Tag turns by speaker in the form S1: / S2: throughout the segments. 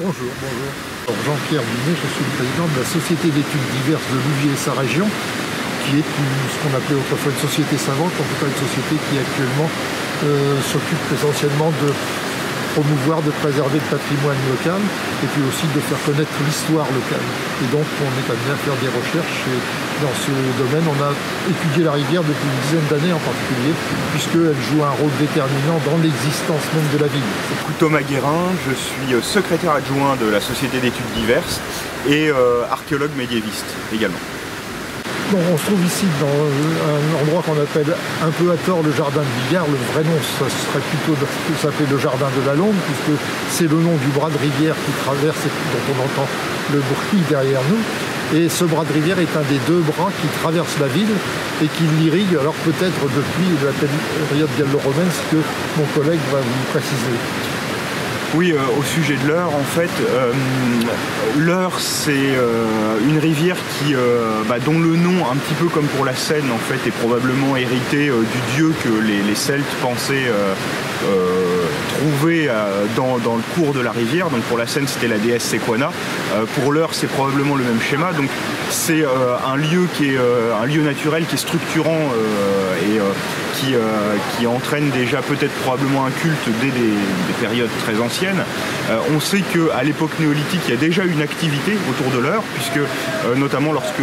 S1: Bonjour. Alors, Jean-Pierre Binet, je suis le président de la Société d'études diverses de Louviers et sa région, qui est ce qu'on appelait autrefois une société savante, en tout cas une société qui actuellement s'occupe essentiellement de promouvoir, de préserver le patrimoine local et puis aussi de faire connaître l'histoire locale. Et donc on est amené à faire des recherches et dans ce domaine on a étudié la rivière depuis une dizaine d'années en particulier puisqu'elle joue un rôle déterminant dans l'existence même de la ville.
S2: Thomas Guérin, je suis secrétaire adjoint de la Société d'études diverses et archéologue médiéviste également.
S1: Donc, on se trouve ici dans un endroit qu'on appelle un peu à tort le jardin de Bigard. Le vrai nom, ça serait plutôt de s'appeler le jardin de la Londe, puisque c'est le nom du bras de rivière qui traverse et dont on entend le bruit derrière nous. Et ce bras de rivière est un des deux bras qui traverse la ville et qui l'irrigue, alors peut-être depuis la période gallo-romaine, ce que mon collègue va vous préciser.
S2: Oui, au sujet de l'Eure, en fait, l'Eure c'est une rivière qui, dont le nom, un petit peu comme pour la Seine, en fait, est probablement hérité du dieu que les Celtes pensaient trouver dans le cours de la rivière. Donc pour la Seine, c'était la déesse Sequana. Pour l'Eure, c'est probablement le même schéma. Donc c'est un lieu qui est un lieu naturel qui est structurant et qui entraîne déjà peut-être probablement un culte dès des périodes très anciennes. On sait qu'à l'époque néolithique, il y a déjà une activité autour de l'Eure, puisque notamment lorsque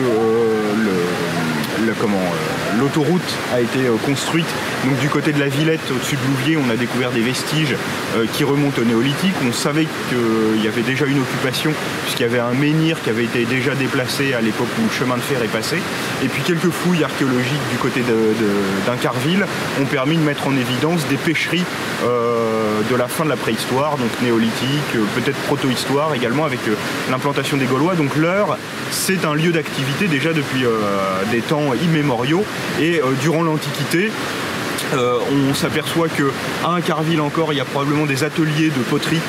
S2: l'autoroute a été construite, donc du côté de la Villette, au-dessus de Louviers, on a découvert des vestiges qui remontent au néolithique. On savait qu'il y avait déjà une occupation, puisqu'il y avait un menhir qui avait été déjà déplacé à l'époque où le chemin de fer est passé. Et puis quelques fouilles archéologiques du côté d'Incarville ont permis de mettre en évidence des pêcheries de la fin de la préhistoire, donc néolithique, peut-être proto-histoire également, avec l'implantation des Gaulois. Donc l'Eure, c'est un lieu d'activité déjà depuis des temps immémoriaux, et durant l'Antiquité, on s'aperçoit qu'à Incarville encore, il y a probablement des ateliers de poterie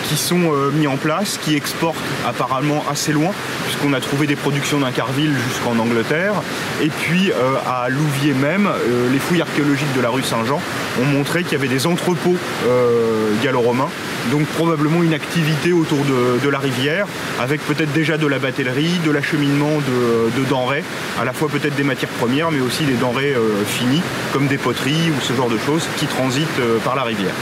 S2: qui sont mis en place, qui exportent apparemment assez loin, puisqu'on a trouvé des productions d'Incarville jusqu'en Angleterre. Et puis à Louviers même, les fouilles archéologiques de la rue Saint-Jean ont montré qu'il y avait des entrepôts gallo-romains, donc probablement une activité autour de la rivière, avec peut-être déjà de la batellerie, de l'acheminement de denrées, à la fois peut-être des matières premières, mais aussi des denrées finies, comme des poteries ou ce genre de choses, qui transitent par la rivière.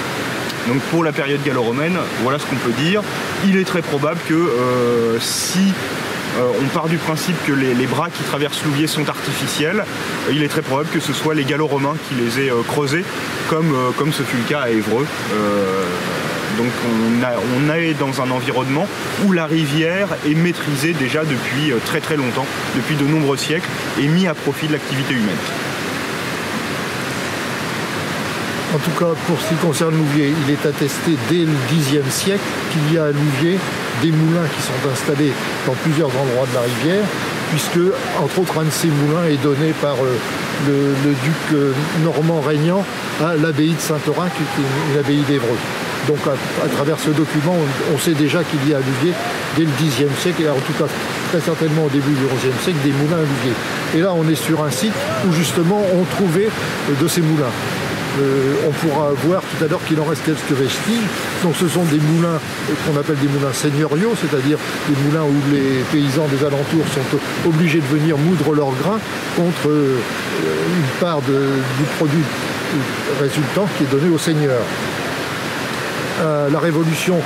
S2: Donc pour la période gallo-romaine, voilà ce qu'on peut dire. Il est très probable que si on part du principe que les bras qui traversent Louviers sont artificiels, il est très probable que ce soit les gallo-romains qui les aient creusés, comme ce fut le cas à Évreux. Donc on est dans un environnement où la rivière est maîtrisée déjà depuis très très longtemps, depuis de nombreux siècles, et mis à profit de l'activité humaine.
S1: En tout cas, pour ce qui concerne Louviers, il est attesté dès le Xe siècle qu'il y a à Louviers des moulins qui sont installés dans plusieurs endroits de la rivière, puisque, entre autres, un de ces moulins est donné par le duc normand régnant à l'abbaye de Saint-Orin, qui est une abbaye d'Évreux. Donc, à travers ce document, on sait déjà qu'il y a à Louviers, dès le Xe siècle, et en tout cas très certainement au début du XIe siècle, des moulins à Louviers. Et là, on est sur un site où, justement, on trouvait de ces moulins. On pourra voir tout à l'heure qu'il en reste quelques vestiges. Donc ce sont des moulins qu'on appelle des moulins seigneuriaux, c'est-à-dire des moulins où les paysans des alentours sont obligés de venir moudre leurs grains contre une part du produit résultant qui est donné au seigneur. À la Révolution,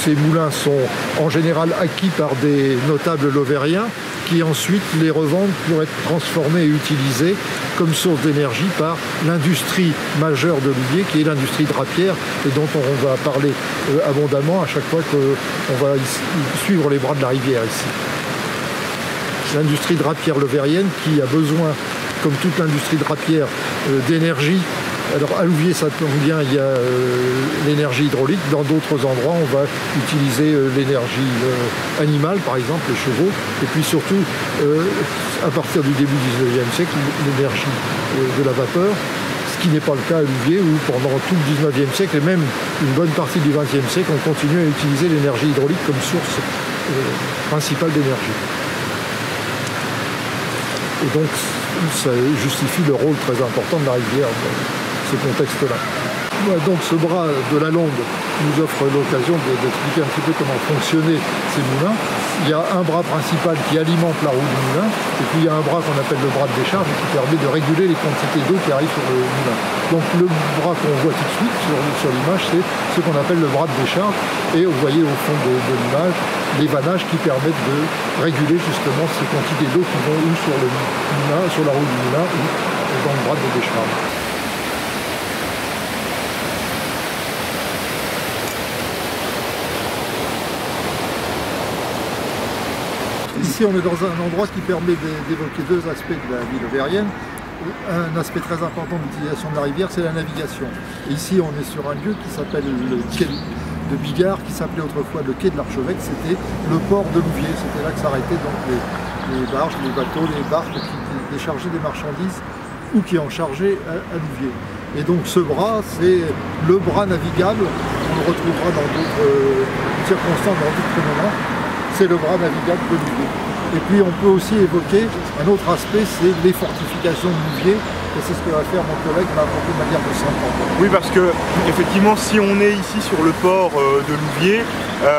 S1: ces moulins sont en général acquis par des notables lovériens qui ensuite les revendent pour être transformés et utilisés comme source d'énergie par l'industrie majeure de Louviers, qui est l'industrie drapière, et dont on va parler abondamment à chaque fois qu'on va suivre les bras de la rivière ici. L'industrie drapière lovérienne qui a besoin, comme toute l'industrie drapière, d'énergie. Alors à Louviers, ça tombe bien, il y a l'énergie hydraulique. Dans d'autres endroits, on va utiliser l'énergie animale, par exemple les chevaux. Et puis surtout, à partir du début du XIXe siècle, l'énergie de la vapeur. Ce qui n'est pas le cas à Louviers, où pendant tout le XIXe siècle, et même une bonne partie du XXe siècle, on continue à utiliser l'énergie hydraulique comme source principale d'énergie. Et donc, ça justifie le rôle très important de la rivière dans ce contexte-là. Donc ce bras de la Londe nous offre l'occasion d'expliquer un petit peu comment fonctionnaient ces moulins. Il y a un bras principal qui alimente la roue du moulin, et puis il y a un bras qu'on appelle le bras de décharge qui permet de réguler les quantités d'eau qui arrivent sur le moulin. Donc le bras qu'on voit tout de suite sur l'image, c'est ce qu'on appelle le bras de décharge, et vous voyez au fond de l'image les vannages qui permettent de réguler justement ces quantités d'eau qui vont ou sur le moulin, sur la roue du moulin, ou dans le bras de décharge. Ici, on est dans un endroit qui permet d'évoquer deux aspects de la ville auvergnenne. Un aspect très important de l'utilisation de la rivière, c'est la navigation. Et ici, on est sur un lieu qui s'appelle le quai de Bigard, qui s'appelait autrefois le quai de l'Archevêque. C'était le port de Louviers. C'était là que s'arrêtaient donc les barges, les bateaux, les barques qui déchargeaient des marchandises ou qui en chargeaient à Louviers. Et donc ce bras, c'est le bras navigable. On le retrouvera dans d'autres circonstances, dans d'autres moments. C'est le bras navigable de Louviers. Et puis on peut aussi évoquer un autre aspect, c'est les fortifications de Louviers. Et c'est ce que va faire mon collègue à propos de la guerre de 100 ans.
S2: Oui, parce que effectivement, si on est ici sur le port de Louviers,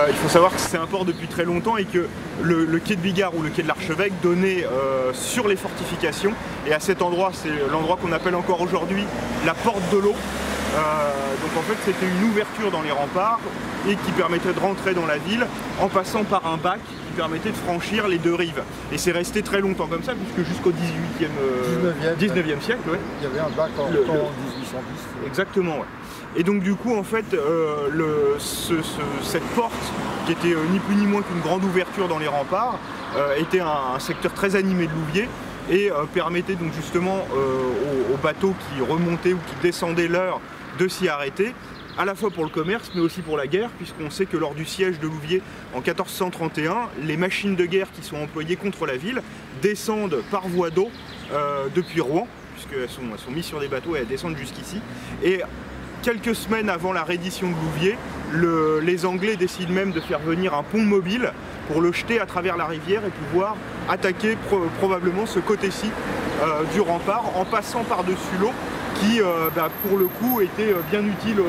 S2: il faut savoir que c'est un port depuis très longtemps et que le quai de Bigard ou le quai de l'Archevêque donnait sur les fortifications. Et à cet endroit, c'est l'endroit qu'on appelle encore aujourd'hui la porte de l'eau. Donc en fait, c'était une ouverture dans les remparts et qui permettait de rentrer dans la ville en passant par un bac qui permettait de franchir les deux rives. Et c'est resté très longtemps comme ça, puisque jusqu'au 19e siècle, ouais.
S1: Il y avait un bac en 1810.
S2: Exactement, ouais. Et donc du coup, en fait, cette porte, qui était ni plus ni moins qu'une grande ouverture dans les remparts, était un secteur très animé de Louviers, et permettait donc justement aux bateaux qui remontaient ou qui descendaient l'heure de s'y arrêter, à la fois pour le commerce mais aussi pour la guerre, puisqu'on sait que lors du siège de Louviers en 1431, les machines de guerre qui sont employées contre la ville descendent par voie d'eau depuis Rouen, puisqu'elles sont mises sur des bateaux et elles descendent jusqu'ici. Et quelques semaines avant la reddition de Louviers, les Anglais décident même de faire venir un pont mobile pour le jeter à travers la rivière et pouvoir attaquer probablement ce côté-ci du rempart en passant par-dessus l'eau qui, pour le coup, était bien utile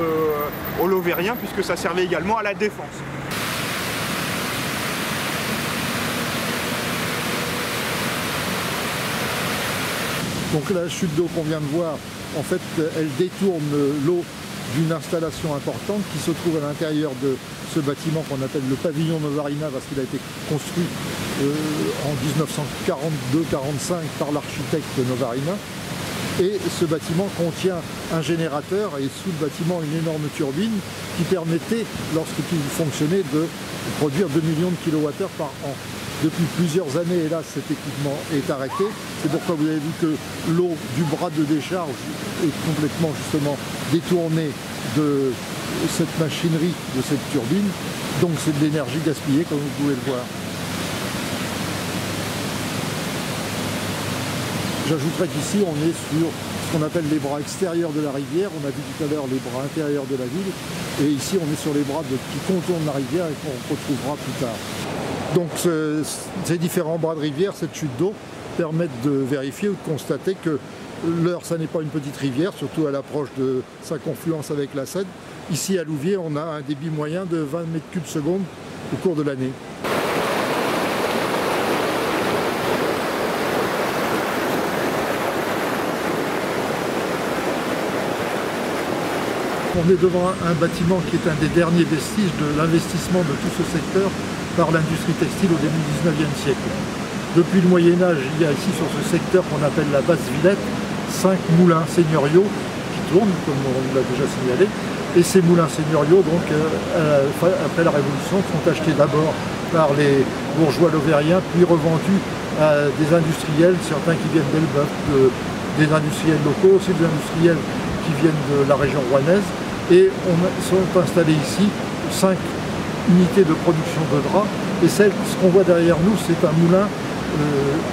S2: aux Lauvergnats puisque ça servait également à la défense.
S1: Donc la chute d'eau qu'on vient de voir, en fait, elle détourne l'eau d'une installation importante qui se trouve à l'intérieur de ce bâtiment qu'on appelle le pavillon Novarina parce qu'il a été construit en 1942-45 par l'architecte Novarina. Et ce bâtiment contient un générateur et sous le bâtiment une énorme turbine qui permettait, lorsqu'il fonctionnait, de produire 2 millions de kWh par an. Depuis plusieurs années, hélas, cet équipement est arrêté. C'est pourquoi vous avez vu que l'eau du bras de décharge est complètement justement détournée de cette machinerie, de cette turbine. Donc c'est de l'énergie gaspillée, comme vous pouvez le voir. J'ajouterais qu'ici, on est sur ce qu'on appelle les bras extérieurs de la rivière. On a vu tout à l'heure les bras intérieurs de la ville. Et ici, on est sur les bras qui contournent la rivière et qu'on retrouvera plus tard. Donc ces différents bras de rivière, cette chute d'eau, permettent de vérifier ou de constater que l'Eure, ça n'est pas une petite rivière, surtout à l'approche de sa confluence avec la Seine. Ici à Louviers, on a un débit moyen de 20 mètres cubes seconde au cours de l'année. On est devant un bâtiment qui est un des derniers vestiges de l'investissement de tout ce secteur par l'industrie textile au début du 19e siècle. Depuis le Moyen-Âge, il y a ici sur ce secteur qu'on appelle la Basse Villette 5 moulins seigneuriaux qui tournent, comme on l'a déjà signalé. Et ces moulins seigneuriaux, donc, après la Révolution, sont achetés d'abord par les bourgeois lauvergnats, puis revendus à des industriels, certains qui viennent d'Elbeuf, des industriels locaux, aussi des industriels qui viennent de la région rouennaise. Et sont installés ici 5 unités de production de draps. Et ce qu'on voit derrière nous, c'est un moulin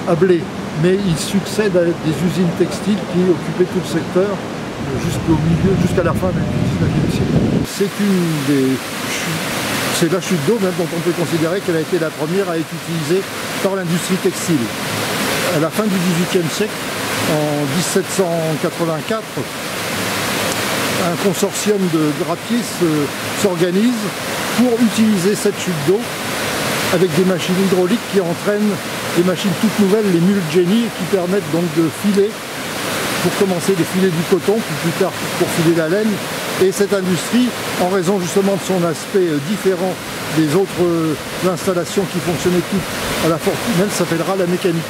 S1: à blé. Mais il succède à des usines textiles qui occupaient tout le secteur jusqu'à la fin du 19e siècle. C'est la chute d'eau même dont on peut considérer qu'elle a été la première à être utilisée par l'industrie textile. À la fin du XVIIIe siècle, en 1784, un consortium de drapiers s'organise pour utiliser cette chute d'eau avec des machines hydrauliques qui entraînent des machines toutes nouvelles, les mules Jenny, qui permettent donc de filer, pour commencer de filer du coton, puis plus tard pour filer la laine. Et cette industrie, en raison justement de son aspect différent des autres installations qui fonctionnaient toutes à la Fortunelle, s'appellera la mécanique.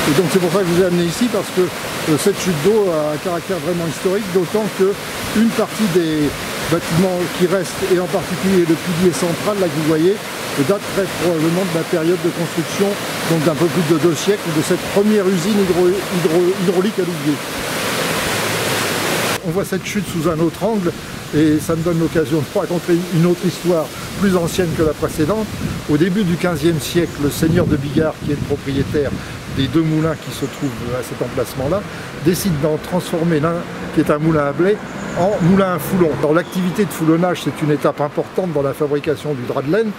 S1: Et donc c'est pour ça que je vous ai amené ici, parce que cette chute d'eau a un caractère vraiment historique, d'autant qu'une partie des bâtiments qui restent, et en particulier le pilier central, là que vous voyez, date très probablement de la période de construction, donc d'un peu plus de 2 siècles, de cette première usine hydraulique à Louviers. On voit cette chute sous un autre angle, et ça me donne l'occasion de raconter une autre histoire plus ancienne que la précédente. Au début du XVe siècle, le seigneur de Bigard, qui est le propriétaire des 2 moulins qui se trouvent à cet emplacement-là, décide d'en transformer l'un, qui est un moulin à blé, en moulin à foulon. Alors l'activité de foulonnage, c'est une étape importante dans la fabrication du drap de laine.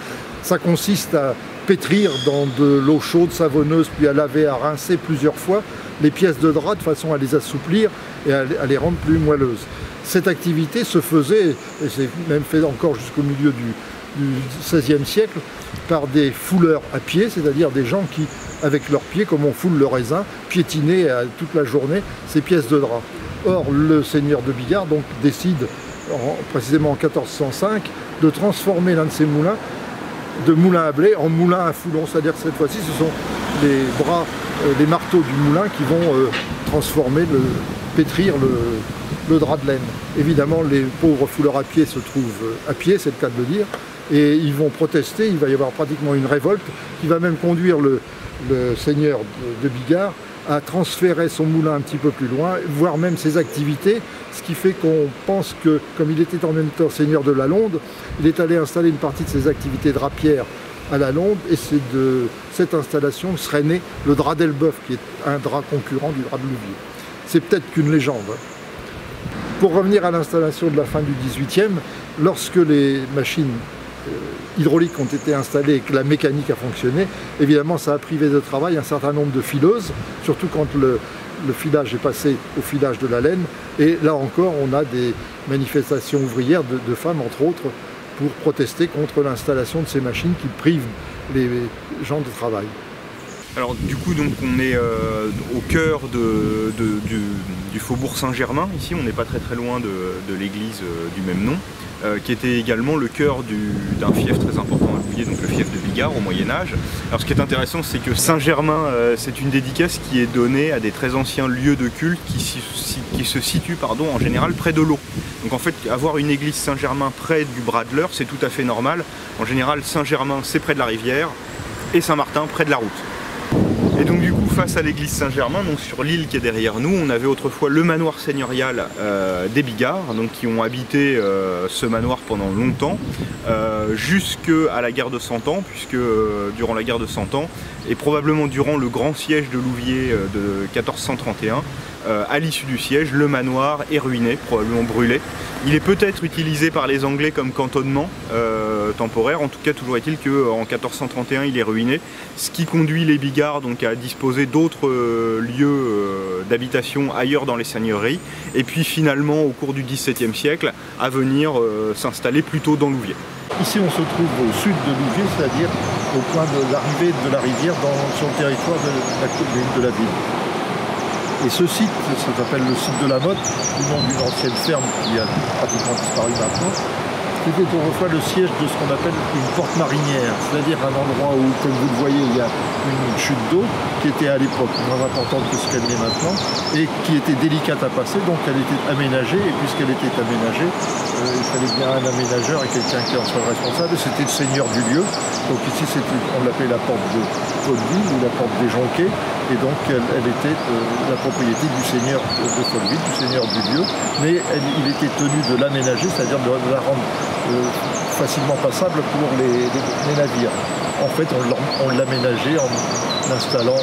S1: Ça consiste à pétrir dans de l'eau chaude, savonneuse, puis à laver, à rincer plusieurs fois les pièces de drap de façon à les assouplir et à les rendre plus moelleuses. Cette activité se faisait, et c'est même fait encore jusqu'au milieu du XVIe siècle, par des fouleurs à pied, c'est-à-dire des gens qui, avec leurs pieds, comme on foule le raisin, piétinaient toute la journée ces pièces de drap. Or, le seigneur de Bigard donc, décide, précisément en 1405, de transformer l'un de ces moulins de moulin à blé en moulin à foulon, c'est-à-dire que cette fois-ci ce sont les bras, les marteaux du moulin qui vont pétrir le drap de laine. Évidemment, les pauvres fouleurs à pied se trouvent à pied, c'est le cas de le dire, et ils vont protester. Il va y avoir pratiquement une révolte qui va même conduire le seigneur de Bigard à transférer son moulin un petit peu plus loin, voire même ses activités, ce qui fait qu'on pense que, comme il était en même temps seigneur de la Londe, il est allé installer une partie de ses activités drapières à la Londe, et c'est de cette installation serait né le drap d'Elbeuf, qui est un drap concurrent du drap de Louviers. C'est peut-être qu'une légende. Pour revenir à l'installation de la fin du XVIIIe, lorsque les machines hydrauliques ont été installées et que la mécanique a fonctionné, évidemment ça a privé de travail un certain nombre de fileuses, surtout quand le filage est passé au filage de la laine. Et là encore, on a des manifestations ouvrières de femmes, entre autres, pour protester contre l'installation de ces machines qui privent les gens de travail.
S2: Alors du coup, donc, on est au cœur du faubourg Saint-Germain, ici, on n'est pas très loin de l'église du même nom, qui était également le cœur d'un fief très important à Louviers, donc le fief de Bigard au Moyen-Âge. Alors ce qui est intéressant, c'est que Saint-Germain, c'est une dédicace qui est donnée à des très anciens lieux de culte qui se situent en général près de l'eau. Donc en fait, avoir une église Saint-Germain près du bras de l'Eure, c'est tout à fait normal. En général, Saint-Germain, c'est près de la rivière, et Saint-Martin, près de la route. Et donc du coup, face à l'église Saint-Germain, donc sur l'île qui est derrière nous, on avait autrefois le manoir seigneurial des Bigards, donc qui ont habité ce manoir pendant longtemps, jusqu'à la guerre de 100 ans, puisque durant la guerre de 100 ans, et probablement durant le grand siège de Louviers de 1431, à l'issue du siège, le manoir est ruiné, probablement brûlé. Il est peut-être utilisé par les Anglais comme cantonnement temporaire, en tout cas toujours est-il qu'en 1431 il est ruiné, ce qui conduit les Bigards donc à disposer d'autres lieux d'habitation ailleurs dans les seigneuries, et puis finalement au cours du XVIIe siècle à venir s'installer plutôt dans Louviers.
S1: Ici on se trouve au sud de Louviers, c'est-à-dire au point de l'arrivée de la rivière sur le territoire de la ville. Et ce site, ça s'appelle le site de la Motte, du nom d'une ancienne ferme qui a pratiquement disparu maintenant. C'était autrefois le siège de ce qu'on appelle une porte marinière, c'est-à-dire un endroit où, comme vous le voyez, il y a une chute d'eau qui était à l'époque moins importante que ce qu'elle est maintenant et qui était délicate à passer, donc elle était aménagée, et puisqu'elle était aménagée, il fallait bien un aménageur et quelqu'un qui en soit responsable, c'était le seigneur du lieu. Donc ici, on l'appelait la porte de Folleville ou la porte des Jonquets, et donc elle était la propriété du seigneur de Folleville, du seigneur du lieu, mais il était tenu de l'aménager, c'est-à-dire de la rendre facilement passable pour les navires. En fait, on l'aménageait en installant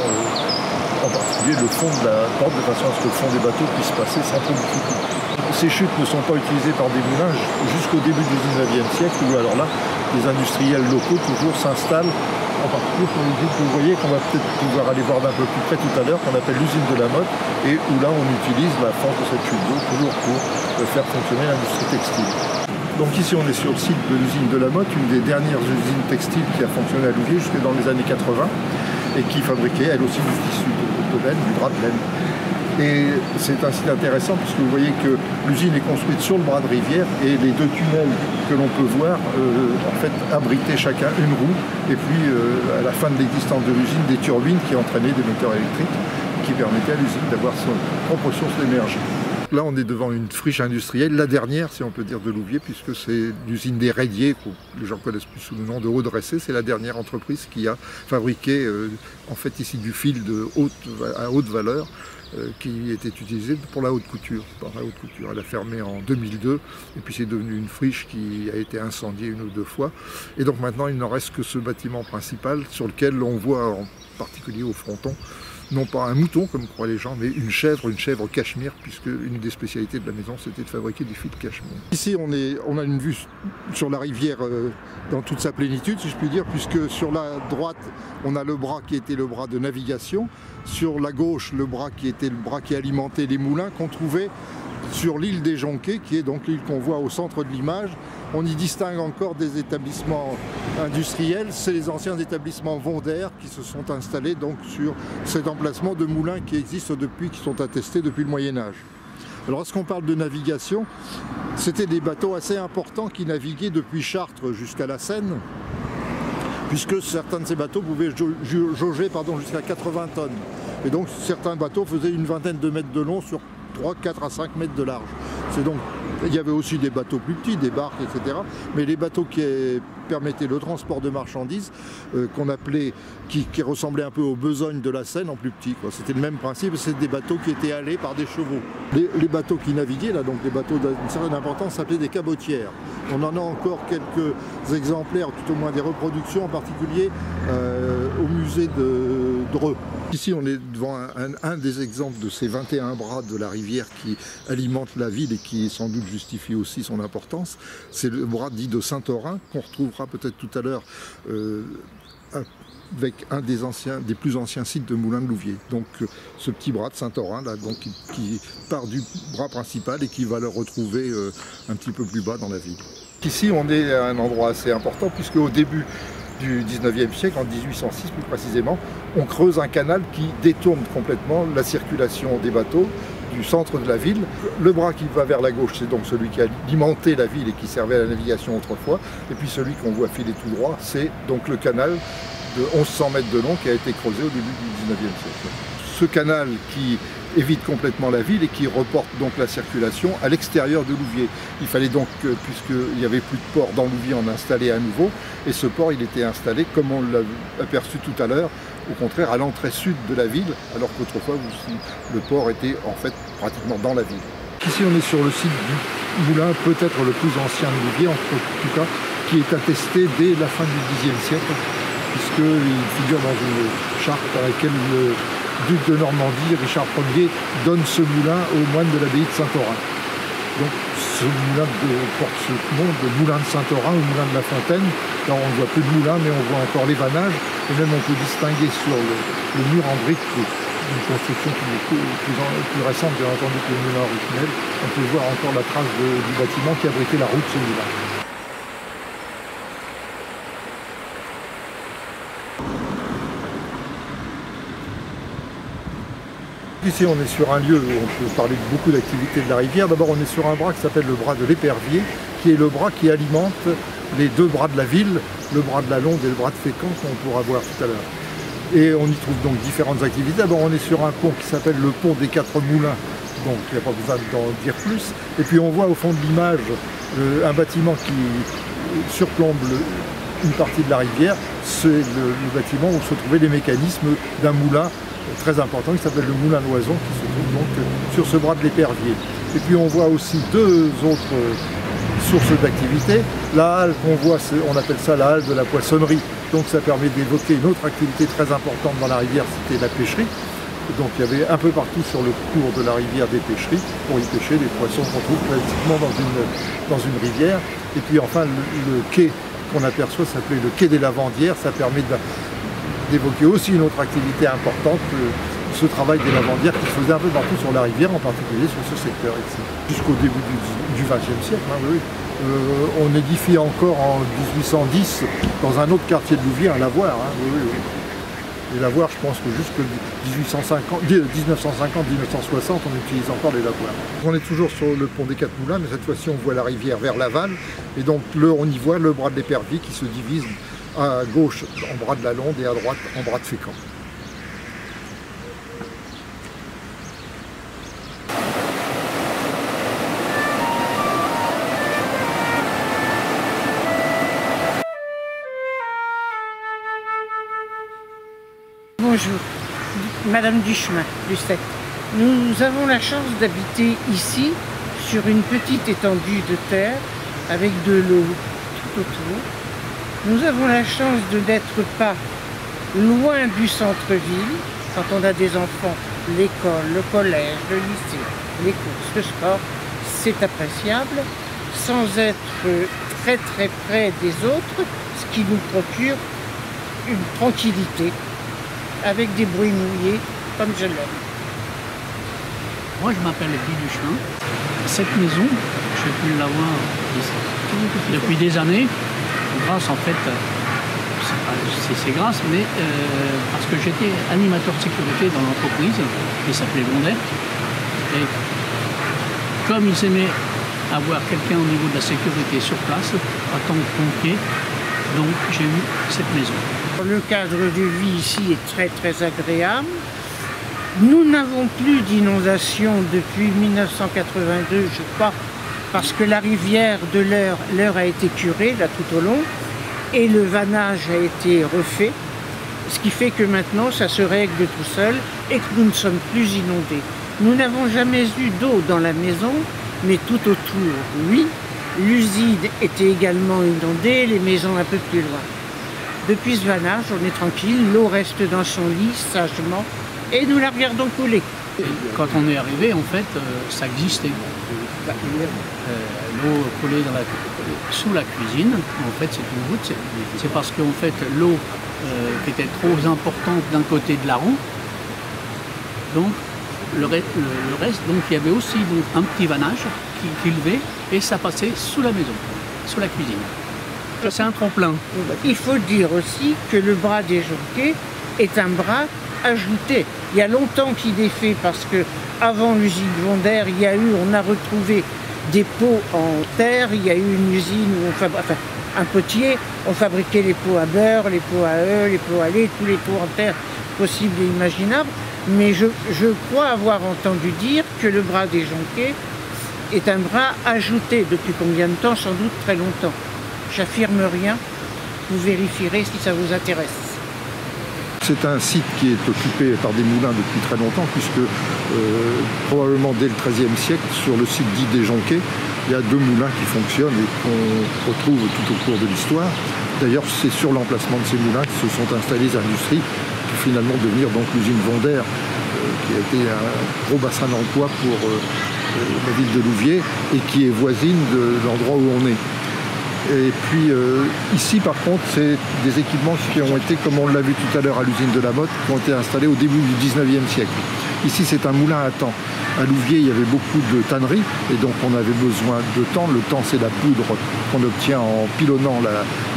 S1: en particulier le fond de la porte, de façon à ce que le fond des bateaux puisse passer sans trop de difficulté. Ces chutes ne sont pas utilisées par des moulins jusqu'au début du XIXe siècle, où alors là, les industriels locaux toujours s'installent en particulier pour l'usine que vous voyez, qu'on va peut-être pouvoir aller voir d'un peu plus près tout à l'heure, qu'on appelle l'usine de la Motte, et où là on utilise la force de cette chute d'eau toujours pour faire fonctionner l'industrie textile. Donc ici on est sur le site de l'usine de la Motte, une des dernières usines textiles qui a fonctionné à Louviers jusque dans les années 80 et qui fabriquait elle aussi du tissu de laine, du drap de laine. Et c'est un site intéressant puisque vous voyez que l'usine est construite sur le bras de rivière et les deux tunnels que l'on peut voir en fait abritaient chacun une roue et puis à la fin de l'existence de l'usine des turbines qui entraînaient des moteurs électriques qui permettaient à l'usine d'avoir son propre source d'énergie. Là, on est devant une friche industrielle, la dernière, si on peut dire, de Louviers, puisque c'est l'usine des Raydiers, que les gens connaissent plus sous le nom de Haut-Dressé. C'est la dernière entreprise qui a fabriqué, en fait, ici du fil à haute valeur, qui était utilisé pour la haute couture. Elle a fermé en 2002, et puis c'est devenu une friche qui a été incendiée une ou deux fois. Et donc maintenant, il n'en reste que ce bâtiment principal, sur lequel on voit, en particulier au fronton, non pas un mouton, comme croient les gens, mais une chèvre cachemire, puisque une des spécialités de la maison, c'était de fabriquer du fil cachemire. Ici, on a une vue sur la rivière dans toute sa plénitude, si je puis dire, puisque sur la droite, on a le bras qui était le bras de navigation, sur la gauche, le bras qui était le bras qui alimentait les moulins qu'on trouvait sur l'île des Jonquets, qui est donc l'île qu'on voit au centre de l'image. On y distingue encore des établissements industriels, c'est les anciens établissements Vondaire qui se sont installés donc sur cet emplacement de moulins qui existent depuis, qui sont attestés depuis le Moyen-Âge. Alors lorsqu'on parle de navigation, c'était des bateaux assez importants qui naviguaient depuis Chartres jusqu'à la Seine, puisque certains de ces bateaux pouvaient jauger jusqu'à 80 tonnes. Et donc certains bateaux faisaient une vingtaine de mètres de long sur 3, 4 à 5 mètres de large. Donc, il y avait aussi des bateaux plus petits, des barques, etc. Mais les bateaux qui permettaient le transport de marchandises, qu'on appelait, qui ressemblaient un peu aux besognes de la Seine en plus petit. C'était le même principe, c'était des bateaux qui étaient halés par des chevaux. Les bateaux qui naviguaient, là, donc des bateaux d'une certaine importance, s'appelaient des cabotières. On en a encore quelques exemplaires, tout au moins des reproductions, en particulier au musée de Dreux. Ici, on est devant un des exemples de ces 21 bras de la rivière qui alimentent la ville et qui sans doute justifie aussi son importance. C'est le bras dit de Saint-Orin, qu'on retrouvera peut-être tout à l'heure avec un des plus anciens sites de moulins de Louviers. Donc ce petit bras de Saint-Orin, là, donc, qui part du bras principal et qui va le retrouver un petit peu plus bas dans la ville. Ici, on est à un endroit assez important, puisque au début du 19e siècle, en 1806 plus précisément, on creuse un canal qui détourne complètement la circulation des bateaux du centre de la ville. Le bras qui va vers la gauche, c'est donc celui qui alimentait la ville et qui servait à la navigation autrefois. Et puis celui qu'on voit filer tout droit, c'est donc le canal de 1100 mètres de long qui a été creusé au début du 19e siècle. Ce canal qui évite complètement la ville et qui reporte donc la circulation à l'extérieur de Louviers. Il fallait donc, puisqu'il n'y avait plus de port dans Louviers, en installer à nouveau. Et ce port, il était installé, comme on l'a aperçu tout à l'heure, au contraire à l'entrée sud de la ville, alors qu'autrefois le port était en fait pratiquement dans la ville. Ici on est sur le site du moulin peut-être le plus ancien de Louviers, en tout cas, qui est attesté dès la fin du Xe siècle, puisqu'il figure dans une charte à laquelle le duc de Normandie, Richard Ier, donne ce moulin aux moines de l'abbaye de Saint-Orin. Donc ce moulin porte ce nom de moulin de Saint-Orin ou moulin de la Fontaine. Là on ne voit plus de moulin, mais on voit encore les vannages. Et même on peut distinguer sur le mur en briques d'une construction qui est plus récente, bien entendu, que le moulin originel. On peut voir encore la trace du bâtiment qui abritait la roue de ce moulin. Ici, on est sur un lieu où on peut parler de beaucoup d'activités de la rivière. D'abord, on est sur un bras qui s'appelle le bras de l'Épervier, qui est le bras qui alimente les deux bras de la ville, le bras de la Londe et le bras de Fécamp, qu'on pourra voir tout à l'heure. Et on y trouve donc différentes activités. D'abord, on est sur un pont qui s'appelle le pont des 4 moulins, donc il n'y a pas besoin d'en dire plus. Et puis, on voit au fond de l'image un bâtiment qui surplombe une partie de la rivière. C'est le bâtiment où se trouvaient les mécanismes d'un moulin très important qui s'appelle le moulin Loison, qui se trouve donc sur ce bras de l'Épervier. Et puis on voit aussi deux autres sources d'activité. La halle qu'on voit, on appelle ça la halle de la poissonnerie, donc ça permet d'évoquer une autre activité très importante dans la rivière, c'était la pêcherie. Donc il y avait un peu partout sur le cours de la rivière des pêcheries pour y pêcher des poissons qu'on trouve classiquement dans une rivière. Et puis enfin le quai qu'on aperçoit s'appelait le quai des Lavandières. Ça permet d'évoquer aussi une autre activité importante, ce travail des lavandières qui se faisait un peu partout sur la rivière, en particulier sur ce secteur ici. Jusqu'au début du XXe siècle, hein, oui. On édifie encore en 1810 dans un autre quartier de Louviers un lavoir. Hein, oui, oui, oui. Les lavoirs, je pense que jusque 1950-1960, on utilise encore les lavoirs. On est toujours sur le pont des Quatre Moulins, mais cette fois-ci on voit la rivière vers l'aval. Et donc on y voit le bras de l'Épervier qui se divise à gauche en bras de la Londe et à droite en bras de Fécamp.
S3: Bonjour, Madame Duchemin, du 7. Nous avons la chance d'habiter ici, sur une petite étendue de terre, avec de l'eau tout autour. Nous avons la chance de n'être pas loin du centre-ville, quand on a des enfants, l'école, le collège, le lycée, les courses, le sport, c'est appréciable, sans être très très près des autres, ce qui nous procure une tranquillité, avec des bruits mouillés, comme je l'aime.
S4: Moi, je m'appelle Guy Duchemin. Cette maison, j'ai pu l'avoir depuis des années, grâce en fait, c'est grâce, mais parce que j'étais animateur de sécurité dans l'entreprise, qui s'appelait Bondet. Et comme ils aimaient avoir quelqu'un au niveau de la sécurité sur place, en tant que pompier, donc j'ai eu cette maison.
S3: Le cadre de vie ici est très très agréable. Nous n'avons plus d'inondation depuis 1982, je crois, parce que la rivière de l'Eure a été curée là tout au long et le vannage a été refait, ce qui fait que maintenant ça se règle tout seul et que nous ne sommes plus inondés. Nous n'avons jamais eu d'eau dans la maison, mais tout autour, oui. L'usine était également inondée, les maisons un peu plus loin. Depuis ce vannage, on est tranquille, l'eau reste dans son lit, sagement, et nous la regardons couler.
S4: Quand on est arrivé, en fait, ça existait. L'eau coulait sous la cuisine. En fait, c'est une goutte. C'est parce qu'en fait, l'eau qui était trop importante d'un côté de la roue, donc le reste, donc il y avait aussi donc, un petit vannage qui levait et ça passait sous la maison, sous la cuisine. C'est un tremplin.
S3: Il faut dire aussi que le bras des Jonquets est un bras ajouté. Il y a longtemps qu'il est fait parce que avant l'usine Vondaire, on a retrouvé des pots en terre. Il y a eu une usine où un potier, on fabriquait les pots à beurre, les pots à œufs, les pots à lait, tous les pots en terre possibles et imaginables. Mais je crois avoir entendu dire que le bras des Jonquets est un bras ajouté. Depuis combien de temps? Sans doute très longtemps. J'affirme rien, vous vérifierez si ça vous intéresse.
S1: C'est un site qui est occupé par des moulins depuis très longtemps, puisque probablement dès le XIIIe siècle, sur le site dit des Jonquets, il y a 2 moulins qui fonctionnent et qu'on retrouve tout au cours de l'histoire. D'ailleurs, c'est sur l'emplacement de ces moulins que se sont installées les industries, qui finalement devenir donc l'usine Vondaire, qui a été un gros bassin d'emploi pour la ville de Louviers et qui est voisine de l'endroit où on est. Et puis ici par contre c'est des équipements qui ont été, comme on l'a vu tout à l'heure à l'usine de la Motte, qui ont été installés au début du 19e siècle. Ici c'est un moulin à temps. À Louviers il y avait beaucoup de tanneries et donc on avait besoin de temps. Le temps c'est la poudre qu'on obtient en pilonnant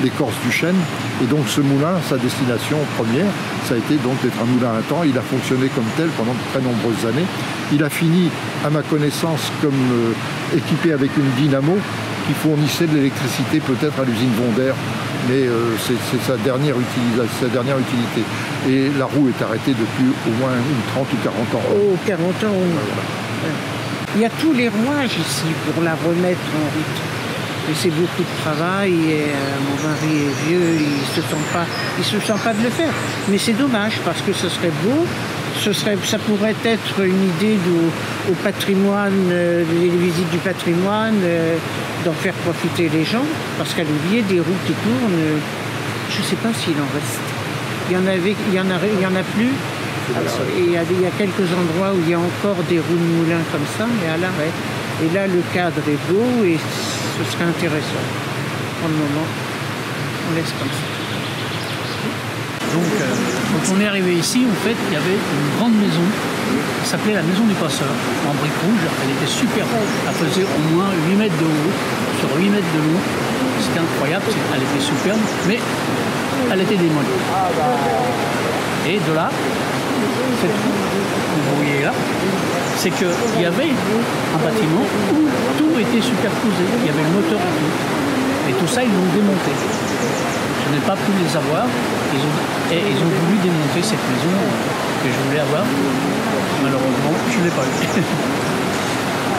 S1: l'écorce du chêne. Et donc ce moulin, sa destination première, ça a été donc d'être un moulin à temps. Il a fonctionné comme tel pendant de très nombreuses années. Il a fini, à ma connaissance, comme équipé avec une dynamo qui fournissait de l'électricité peut-être à l'usine Vondaire, mais c'est sa dernière utilité. Et la roue est arrêtée depuis au moins 30 ou 40 ans.
S3: Oh, 40 ans, oui. Voilà. Il y a tous les rouages ici pour la remettre en route. Et c'est beaucoup de travail et mon mari est vieux, il ne se sent pas de le faire. Mais c'est dommage parce que ce serait beau. Ça pourrait être une idée au patrimoine, les visites du patrimoine, d'en faire profiter les gens, parce qu'à Louviers, des roues qui tournent, je ne sais pas s'il en reste. Il y en a plus. Alors, il y a quelques endroits où il y a encore des roues de moulin comme ça, mais à l'arrêt. Et là, le cadre est beau et ce serait intéressant pour le moment.
S4: laisse comme ça. Donc, quand on est arrivé ici, en fait, il y avait une grande maison qui s'appelait la maison du passeur, en briques rouges. Elle était super haute. Elle faisait au moins 8 mètres de haut, sur 8 mètres de long. C'était incroyable, elle était superbe, mais elle était démolie. Et de là, cette roue que vous voyez là, c'est qu'il y avait un bâtiment où tout était superposé. Il y avait le moteur et tout. Et tout ça, ils l'ont démonté. Je n'ai pas pu les avoir. Ils ont voulu démonter cette maison que je voulais avoir. Malheureusement, je ne l'ai pas eu.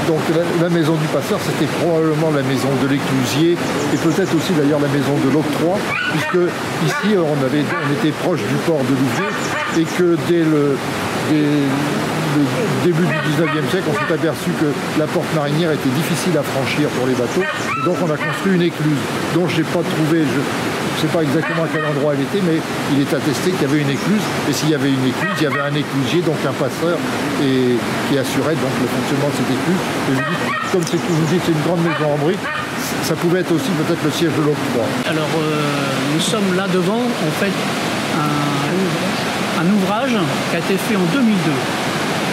S1: Donc la maison du passeur, c'était probablement la maison de l'éclusier et peut-être aussi d'ailleurs la maison de l'octroi, puisque ici on était proche du port de Louviers et que dès le début du 19e siècle, on s'est aperçu que la porte marinière était difficile à franchir pour les bateaux. Et donc on a construit une écluse dont je n'ai pas trouvé, je ne sais pas exactement à quel endroit elle était, mais il est attesté qu'il y avait une écluse. Et s'il y avait une écluse, il y avait un éclusier, donc un passeur, qui assurait donc le fonctionnement de cette écluse. Et je dis, comme vous dites, c'est une grande maison en briques, ça pouvait être aussi peut-être le siège de l'octroi.
S4: Alors nous sommes là devant, en fait, un ouvrage qui a été fait en 2002,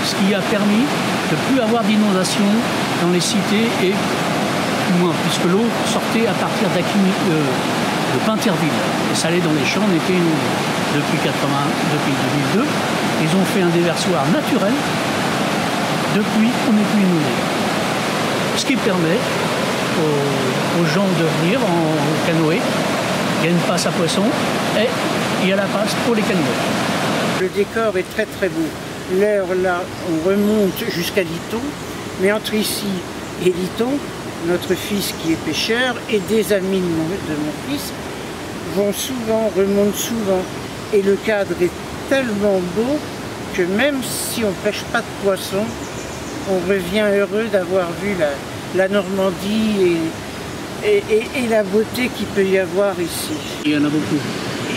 S4: ce qui a permis de ne plus avoir d'inondation dans les cités et moins, puisque l'eau sortait à partir de Pinterville et ça allait dans les champs, on était inondés. Depuis 2002, ils ont fait un déversoir naturel, depuis on n'est plus inondé. Ce qui permet aux gens de venir en canoë, il y a une passe à poissons et il y a la passe pour les canoës.
S3: Le décor est très très beau. L'heure là, on remonte jusqu'à Liton, mais entre ici et Liton, notre fils qui est pêcheur et des amis de mon fils remontent souvent. Et le cadre est tellement beau que même si on ne pêche pas de poissons, on revient heureux d'avoir vu la Normandie et la beauté qu'il peut y avoir ici.
S4: Il y en a beaucoup.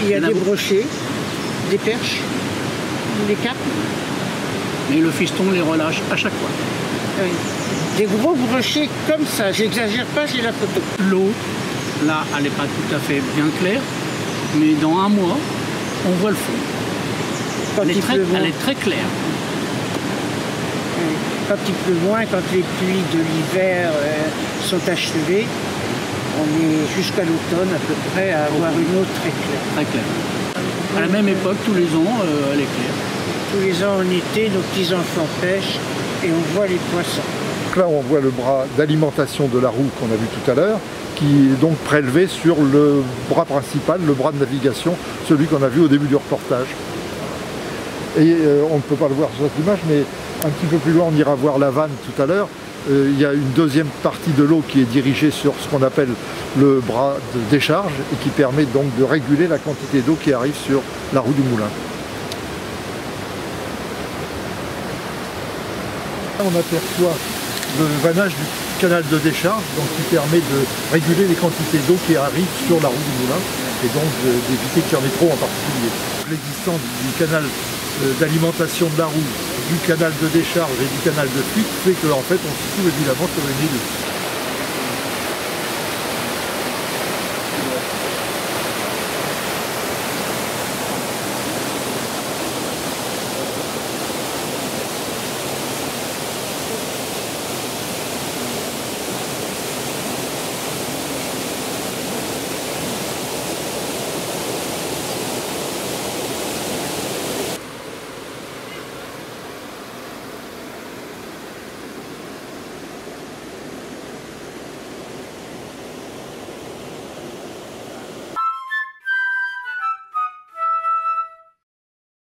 S3: Il y a des brochets, des perches, des carpes.
S4: Mais le fiston les relâche à chaque fois.
S3: Oui. Des gros brochets comme ça, j'exagère pas, j'ai la photo.
S4: L'eau, là, elle n'est pas tout à fait bien claire, mais dans un mois, on voit le fond. Elle est très claire.
S3: Quand il pleut moins, quand les pluies de l'hiver sont achevées, on est jusqu'à l'automne à peu près à avoir une eau très claire.
S4: Très claire. À la même époque, tous les ans, elle est claire.
S3: Tous les ans en été, nos petits-enfants pêchent et on voit les poissons.
S1: Donc là, on voit le bras d'alimentation de la roue qu'on a vu tout à l'heure, qui est donc prélevé sur le bras principal, le bras de navigation, celui qu'on a vu au début du reportage. Et on ne peut pas le voir sur cette image, mais un petit peu plus loin, on ira voir la vanne tout à l'heure. Il y a une deuxième partie de l'eau qui est dirigée sur ce qu'on appelle le bras de décharge et qui permet donc de réguler la quantité d'eau qui arrive sur la roue du moulin. On aperçoit le vannage du canal de décharge, donc qui permet de réguler les quantités d'eau qui arrivent sur la roue du moulin et donc d'éviter qu'il y en ait trop en particulier. L'existence du canal d'alimentation de la roue, du canal de décharge et du canal de fuite fait qu'en fait on se trouve évidemment sur une île.